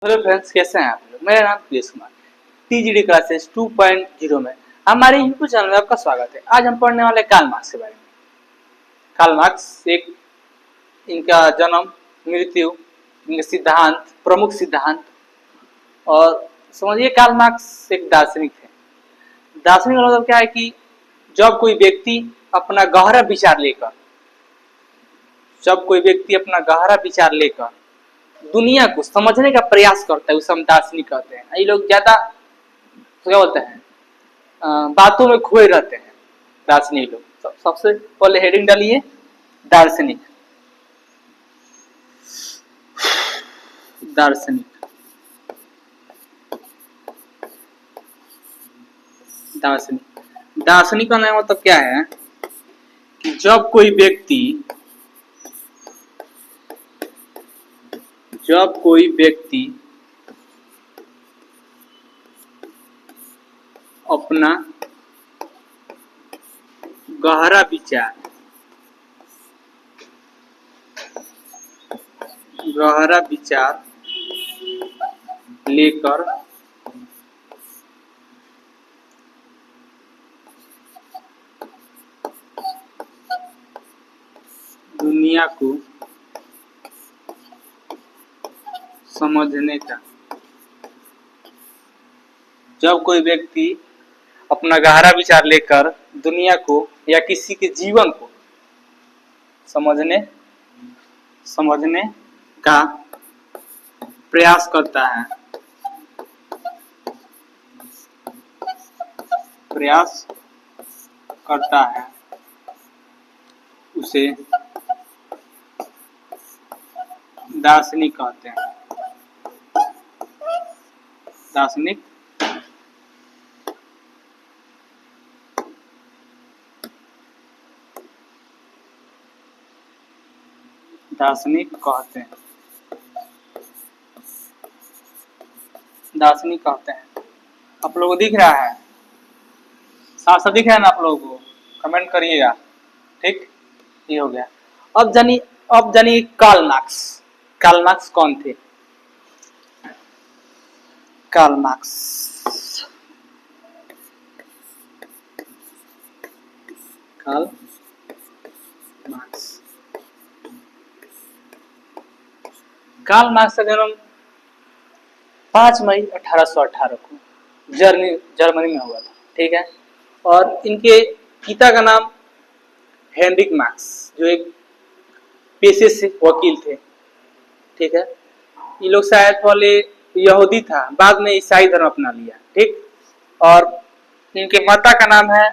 Hello friends, कैसे हैं आप लोग। मेरा नाम प्रियेश कुमार। टीजीडी क्लासेस 2.0 में हमारे यूट्यूब चैनल में आपका स्वागत है। आज हम पढ़ने वाले कार्ल मार्क्स के बारे में। कार्ल मार्क्स एक इनका जन्म, मृत्यु, इनके सिद्धांत, प्रमुख सिद्धांत और समझिए कार्ल मार्क्स एक दार्शनिक थे। दार्शनिक का मतलब क्या है कि जब कोई व्यक्ति अपना गहरा विचार लेकर दुनिया को समझने का प्रयास करता है उसे हम दार्शनिक कहते हैं। ये लोग ज्यादा क्या बोलते हैं, बातों में खोए रहते हैं दार्शनिक लोग। सबसे पहले हेडिंग डालिए दार्शनिक। दार्शनिक दार्शनिक दार्शनिक का नाम मतलब क्या है कि जब कोई व्यक्ति अपना गहरा विचार लेकर दुनिया को समझने का, जब कोई व्यक्ति अपना गहरा विचार लेकर दुनिया को या किसी के जीवन को समझने का प्रयास करता है उसे दार्शनिक कहते हैं। दार्शनिक कहते हैं। आप लोगों को दिख रहा है, साफ साफ दिख रहा है ना आप लोगों को? कमेंट करिएगा। ठीक, ये हो गया। अब जानिए कार्ल मार्क्स कौन थे? कार्ल मार्क्स का जन्म 5 मई 1818 को जर्मनी में हुआ था। ठीक है। और इनके पिता का नाम हेनरिक मार्क्स, जो एक पेशे से वकील थे। ठीक है। ये लोग शायद पहले यहूदी था, बाद में ईसाई धर्म अपना लिया। ठीक। और इनके माता का नाम है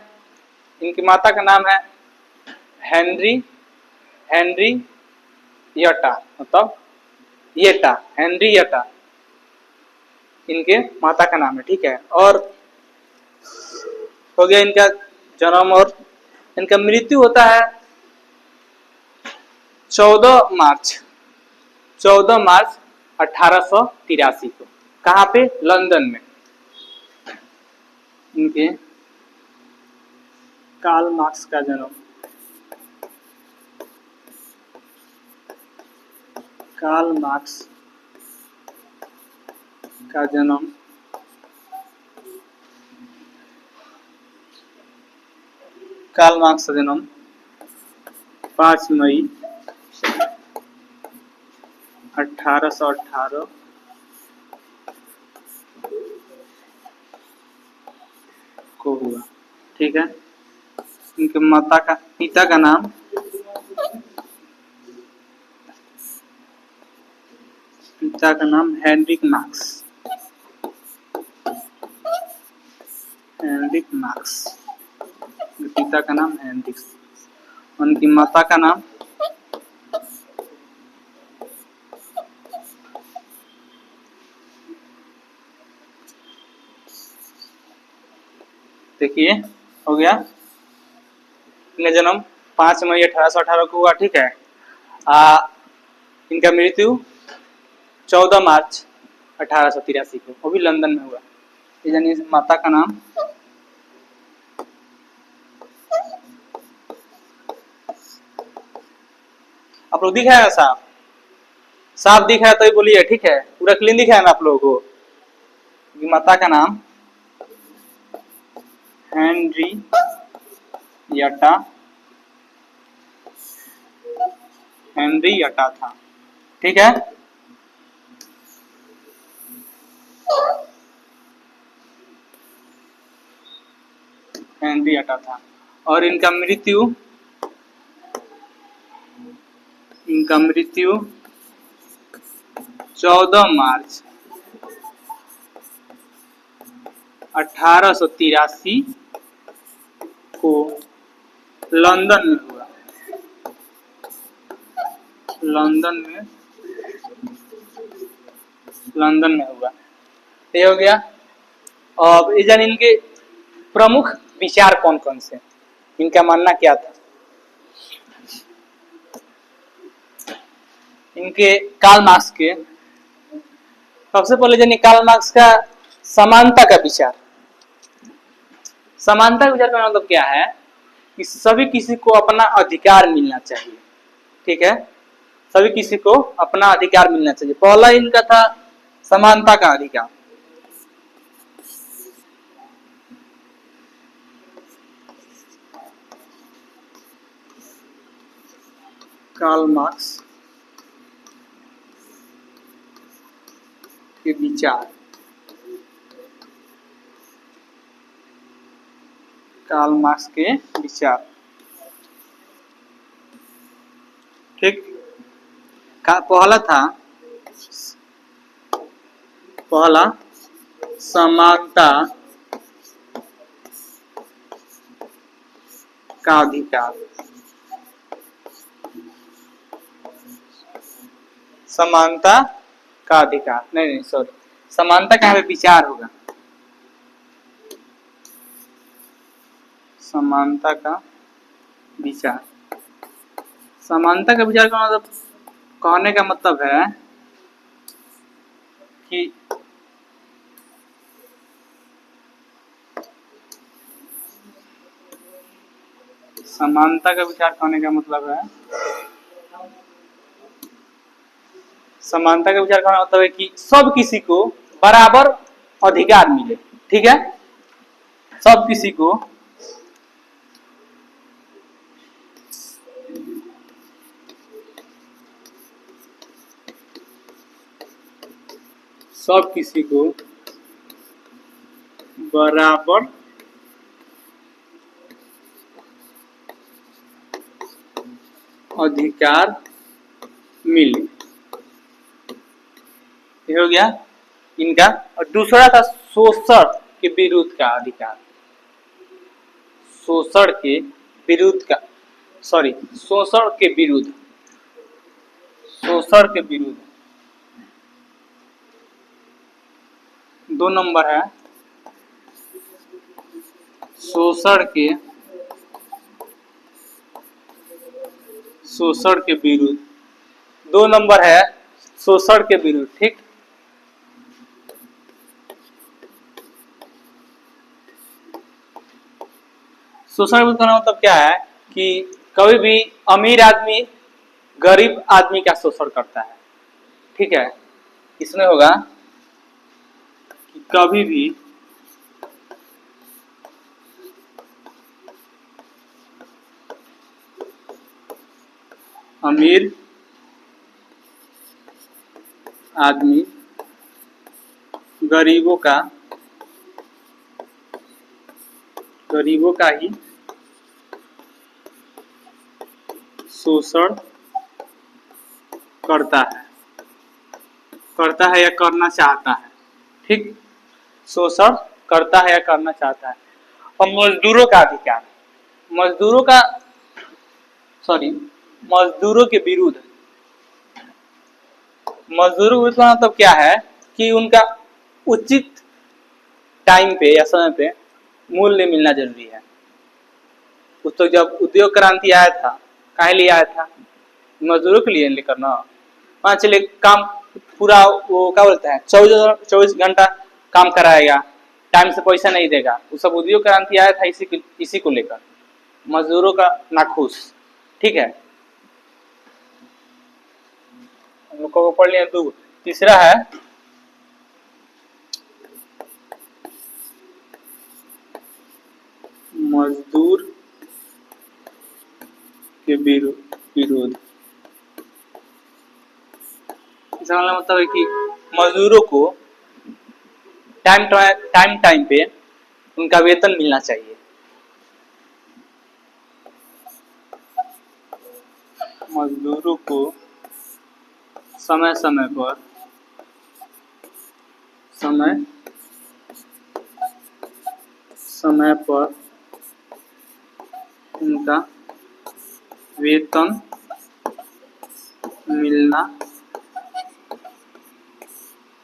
हेनरी यटा, मतलब हेनरी यटा इनके माता का नाम है। ठीक है। और हो गया इनका जन्म, और इनका मृत्यु होता है 14 मार्च 1883 को। कहाँ पे? लंदन में। इनके कार्ल मार्क्स का जन्म 5 मई 1818 को हुआ। ठीक है। इनके पिता का नाम हेनरिक मार्क्स। पिता का नाम हेनरिक, उनकी माता का नाम देखिए, हो गया। इनका जन्म 5 मई 1818 को हुआ। ठीक है। इनका मृत्यु 14 मार्च 1883 को, वो भी लंदन में हुआ। यानी माता का नाम आप लोग दिख रहा है साहब? साफ दिख रहा है तो ही बोलिए, ठीक है। पूरा क्लीन दिख रहा है ना आप लोगों को। माता का नाम हेनरियटा हेनरियटा था, ठीक है। हेनरियटा था और इनका मृत्यु 14 मार्च 1883 को लंदन में हुआ। लंदन में हुआ। ये हो गया। अब इधर इनके प्रमुख विचार कौन कौन से, इनका मानना क्या था। इनके कार्ल मार्क्स के सबसे पहले जानिए कार्ल मार्क्स का समानता का विचार। समानता का विचार का मतलब क्या है कि सभी किसी को अपना अधिकार मिलना चाहिए, ठीक है। सभी किसी को अपना अधिकार मिलना चाहिए। पहला इनका था समानता का अधिकार। कार्ल मार्क्स के विचार, कार्ल मार्क्स के विचार, ठीक। पहला समानता का अधिकार। समानता का अधिकार, नहीं सॉरी, समानता का विचार होगा। समानता का विचार। समानता का विचार का मतलब, कहने का मतलब है कि समानता का विचार कहने का मतलब है, समानता का विचार कहने का मतलब है कि सब किसी को बराबर अधिकार मिले, ठीक है। सब किसी को बराबर अधिकार मिले, ये हो गया इनका। और दूसरा था शोषण के विरुद्ध का अधिकार। शोषण के विरुद्ध का, सॉरी, शोषण के विरुद्ध, शोषण के विरुद्ध। 2 नंबर है शोषण के विरुद्ध। 2 नंबर है शोषण के विरुद्ध, ठीक। शोषण विरुद्ध का मतलब क्या है कि कभी भी अमीर आदमी गरीब आदमी का शोषण करता है, ठीक है। इसमें होगा कि कभी भी अमीर आदमी गरीबों का ही शोषण करता है या करना चाहता है, ठीक। शोषण करता है या करना चाहता है। और मजदूरों का अधिकार, मजदूरों के विरुद्ध। मजदूरों के विरुद्ध का मतलब क्या है कि उनका उचित टाइम पे या समय पे मूल्य मिलना जरूरी है। तो जब उद्योग क्रांति आया था, काहे लिए आया था? मजदूरों के लिए लेकर ना। मान चलिए काम पूरा वो क्या बोलते हैं 24 घंटा काम कराएगा, टाइम से पैसा नहीं देगा, वो सब उद्योग क्रांति आया था इसी को लेकर, मजदूरों का नाखुश, ठीक है। हम लोग को पढ़ लिया 2। तीसरा है मजदूर के विरोध। इसका मतलब है कि मजदूरों को टाइम टाइम पे उनका वेतन मिलना चाहिए। मजदूरों को समय समय पर उनका वेतन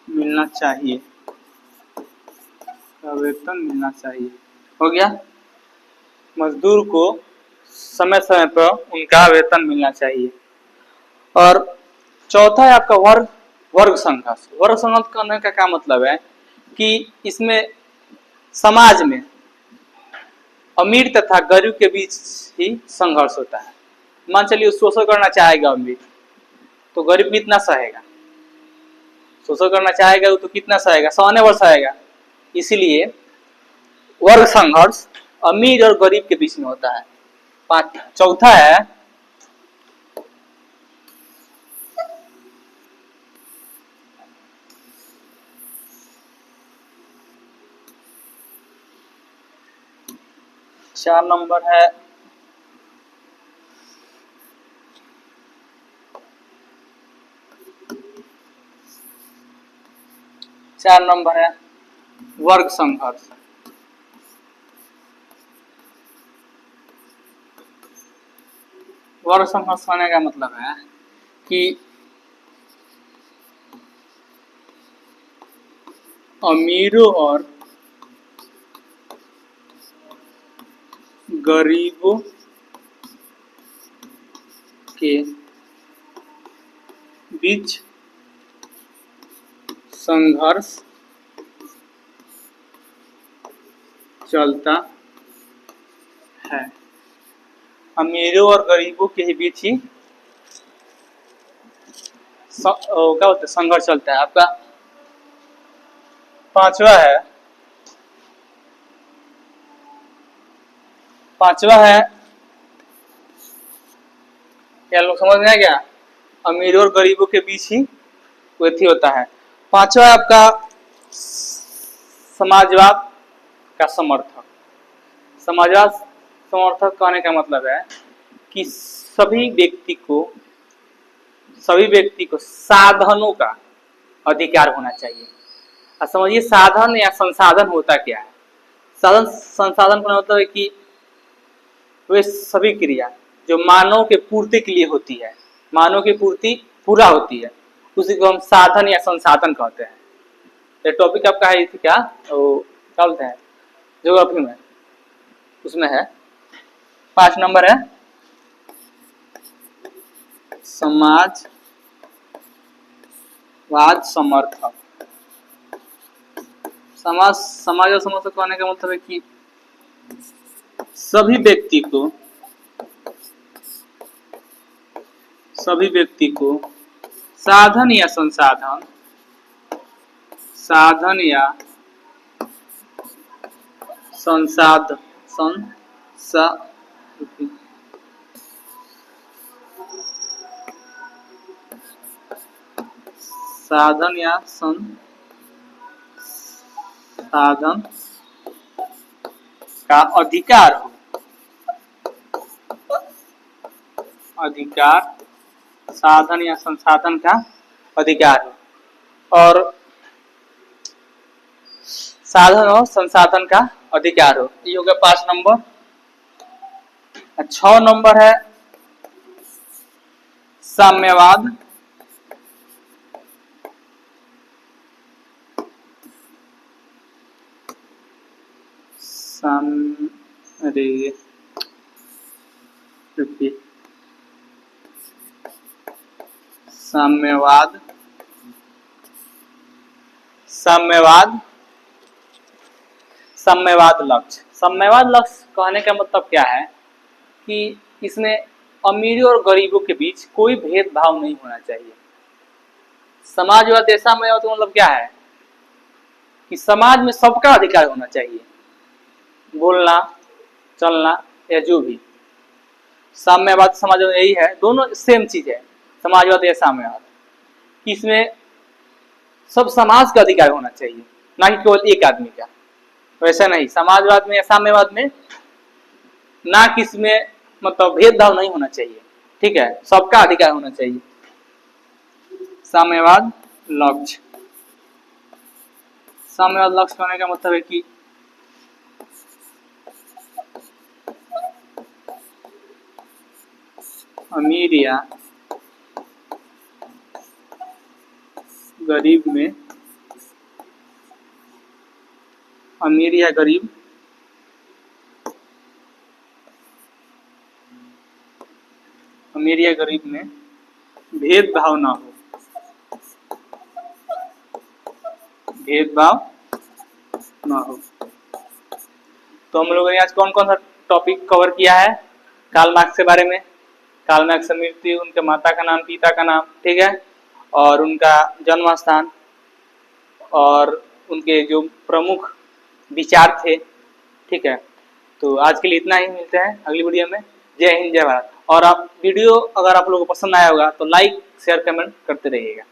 मिलना चाहिए। वेतन मिलना चाहिए हो गया। मजदूर को समय समय पर उनका वेतन मिलना चाहिए। और चौथा है आपका वर्ग संघर्ष। वर्ग संघर्ष करने का क्या मतलब है कि इसमें समाज में अमीर तथा गरीब के बीच ही संघर्ष होता है। मान चलिए शोषण करना चाहेगा अमीर, तो गरीब कितना सहेगा? शोषण करना चाहेगा तो कितना सहेगा? सहने वर्ष सहेगा। इसीलिए वर्ग संघर्ष अमीर और गरीब के बीच में होता है। चौथा है चार नंबर है वर्ग संघर्ष। वर्ग संघर्ष होने का मतलब है कि अमीरों और गरीबों के बीच संघर्ष चलता है। अमीरों और गरीबों के बीच ही क्या होता है? संघर्ष चलता है। आपका पांचवा है क्या लोग समझ में आ गया? अमीरों और गरीबों के बीच ही व्यक्ति होता है। पांचवा है आपका समाजवाद का समर्थक। समाजवाद समर्थक कहने का मतलब है कि सभी व्यक्ति को साधनों का अधिकार होना चाहिए। अब समझिए साधन या संसाधन होता क्या है? साधन संसाधन का मतलब है कि वे सभी क्रिया जो मानव के पूर्ति के लिए होती है, मानव की पूर्ति पूरा होती है, उसी को हम साधन या संसाधन कहते हैं। ये टॉपिक आपका है क्या? क्या बोलते हैं ज्योग्राफी में, उसमें है। 5 नंबर है समाजवाद समर्थक। समाज और समर्थक कहने का मतलब है कि सभी व्यक्ति को साधन या संसाधन साधन या संसाधन का अधिकार हो। साधन या संसाधन का अधिकार हो और साधन और संसाधन का अधिकार हो। ये हो गया 5 नंबर। 6 नंबर है साम्यवाद। साम्यवाद लक्ष्य। साम्यवाद लक्ष्य कहने का मतलब क्या है कि इसमें अमीरों और गरीबों के बीच कोई भेदभाव नहीं होना चाहिए। समाजवाद या साम्यवाद का मतलब क्या है कि समाज में सबका अधिकार होना चाहिए, बोलना, चलना या जो भी। साम्यवाद समाज में यही है, दोनों सेम चीज है, समाजवाद या साम्यवाद। इसमें सब समाज का अधिकार होना चाहिए, ना कि केवल एक आदमी का। वैसा नहीं, समाजवाद में या साम्यवाद में ना किसी में मतलब भेदभाव नहीं होना चाहिए, ठीक है, सबका अधिकार होना चाहिए। साम्यवाद लक्ष्य, साम्यवाद लक्ष्य होने का मतलब है कि अमीर या गरीब में, अमीर या गरीब अमीर या गरीब में भेदभाव ना हो, भेदभाव ना हो। तो हम लोगों ने आज कौन कौन सा टॉपिक कवर किया है कार्ल मार्क्स के बारे में। कार्ल मार्क्स की मृत्यु, उनके माता का नाम, पिता का नाम, ठीक है, और उनका जन्म स्थान, और उनके जो प्रमुख विचार थे, ठीक है। तो आज के लिए इतना ही, मिलते हैं अगली वीडियो में। जय हिंद, जय भारत। और आप वीडियो अगर आप लोगों को पसंद आया होगा तो लाइक, शेयर, कमेंट करते रहिएगा।